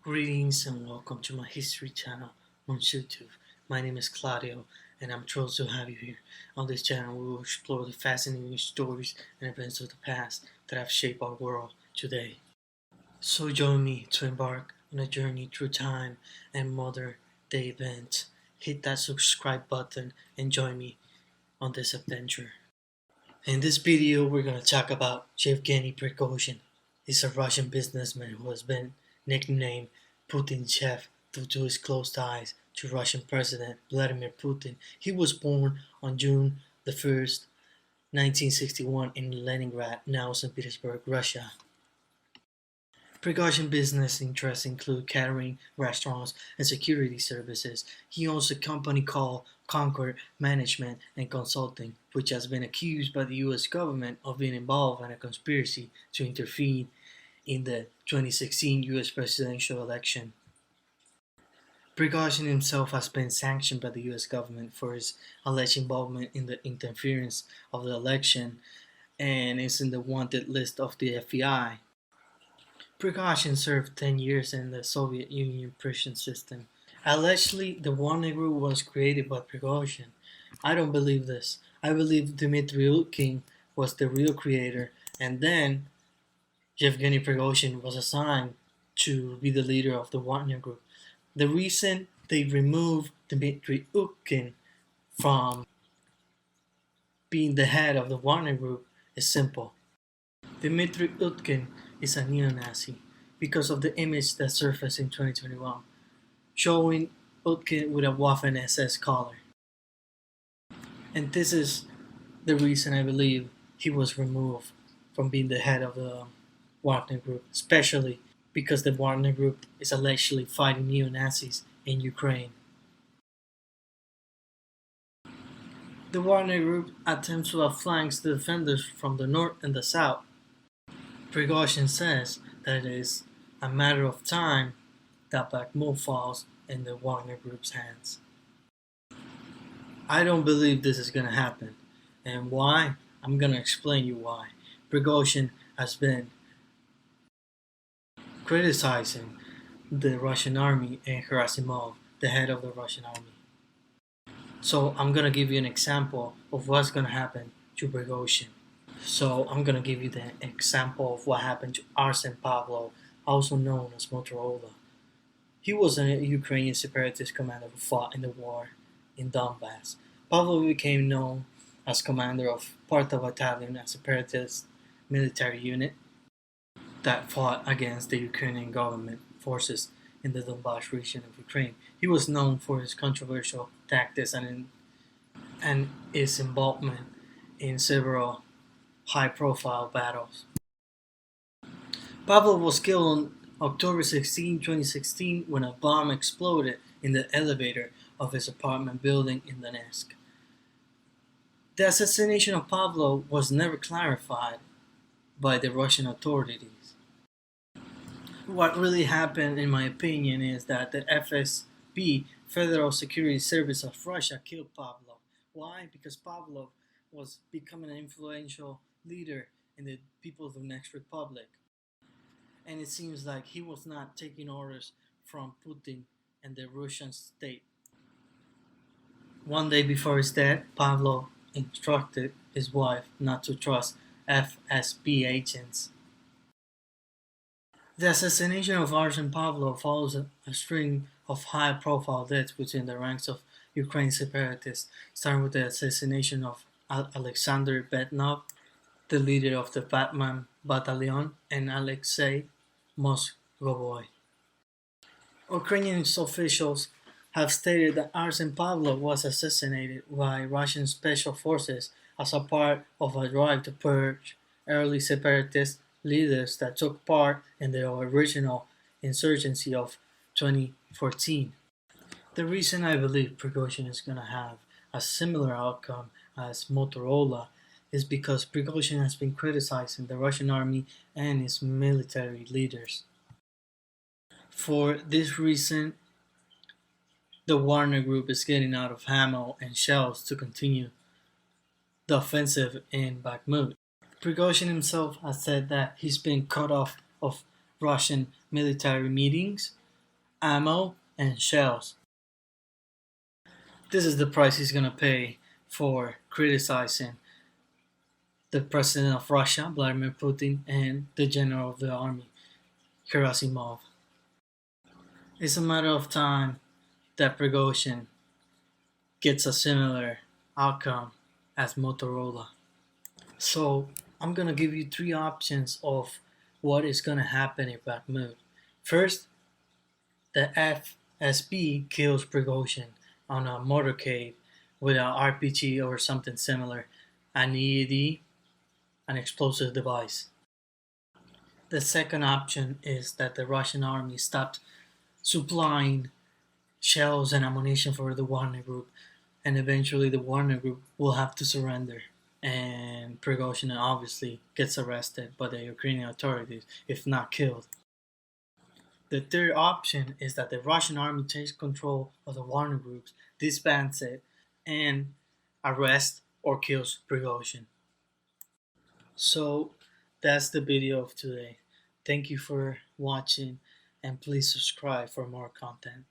Greetings and welcome to my history channel on YouTube. My name is Claudio and I'm thrilled to have you here. On this channel we will explore the fascinating stories and events of the past that have shaped our world today. So join me to embark on a journey through time and modern day events. Hit that subscribe button and join me on this adventure. In this video we're going to talk about Yevgeny Prigozhin. He's a Russian businessman who has been nicknamed Putin's chef due to his close ties to Russian President Vladimir Putin. He was born on June the 1st, 1961 in Leningrad, now St. Petersburg, Russia. Prigozhin business interests include catering, restaurants, and security services. He owns a company called Concord Management and Consulting, which has been accused by the U.S. government of being involved in a conspiracy to intervene in the 2016 U.S. presidential election. Prigozhin himself has been sanctioned by the U.S. government for his alleged involvement in the interference of the election and is in the wanted list of the FBI. Prigozhin served 10 years in the Soviet Union prison system. Allegedly, the Wagner Group was created by Prigozhin. I don't believe this. I believe Dmitry Utkin was the real creator, and then Yevgeny Prigozhin was assigned to be the leader of the Wagner Group. The reason they removed Dmitry Utkin from being the head of the Wagner Group is simple. Dmitry Utkin is a neo-Nazi because of the image that surfaced in 2021, showing Utkin with a Waffen-SS collar. And this is the reason I believe he was removed from being the head of the Wagner Group, especially because the Wagner Group is allegedly fighting neo-Nazis in Ukraine. The Wagner Group attempts to outflank the defenders from the north and the south. Prigozhin says that it is a matter of time that Bakhmut falls in the Wagner Group's hands. I don't believe this is going to happen. And why? I'm going to explain you why. Prigozhin has been criticizing the Russian army and Gerasimov, the head of the Russian army. So I'm going to give you an example of what's going to happen to Prigozhin. So I'm going to give you the example of what happened to Arsen Pavlov, also known as Motorola. He was a Ukrainian separatist commander who fought in the war in Donbass. Pavlov became known as commander of Parta Battalion, a separatist military unit that fought against the Ukrainian government forces in the Donbass region of Ukraine. He was known for his controversial tactics and his involvement in several high-profile battles. Pavlov was killed on October 16, 2016 when a bomb exploded in the elevator of his apartment building in Donetsk. The assassination of Pavlov was never clarified by the Russian authorities. What really happened, in my opinion, is that the FSB, Federal Security Service of Russia, killed Pavlov. Why? Because Pavlov was becoming an influential leader in the People's Donetsk Republic. And it seems like he was not taking orders from Putin and the Russian state. One day before his death, Pavlov instructed his wife not to trust FSB agents. The assassination of Arsen Pavlov follows a string of high-profile deaths within the ranks of Ukraine separatists, starting with the assassination of Alexander Betnov, the leader of the Batman Battalion, and Alexei Mosgovoy. Ukrainian officials have stated that Arsen Pavlov was assassinated by Russian special forces as a part of a drive to purge early separatist leaders that took part in the original insurgency of 2014. The reason I believe Prigozhin is going to have a similar outcome as Motorola is because Prigozhin has been criticizing the Russian army and its military leaders. For this reason, the Wagner Group is getting out of ammo and shells to continue the offensive in Bakhmut. Prigozhin himself has said that he's been cut off of Russian military meetings ammo, and shells. This is the price he's gonna pay for criticizing the president of Russia, Vladimir Putin, and the general of the army, Gerasimov. It's a matter of time that Prigozhin gets a similar outcome as Motorola. So I'm gonna give you three options of what is gonna happen in Bakhmut. First, the FSB kills Prigozhin on a motorcade with an RPG or something similar, an EED, an explosive device. The second option is that the Russian army stops supplying shells and ammunition for the Wagner Group, and eventually the Wagner Group will have to surrender. And Prigozhin obviously gets arrested by the Ukrainian authorities, if not killed. The third option is that the Russian army takes control of the Wagner groups, disbands it, and arrests or kills Prigozhin. So that's the video of today. Thank you for watching, and please subscribe for more content.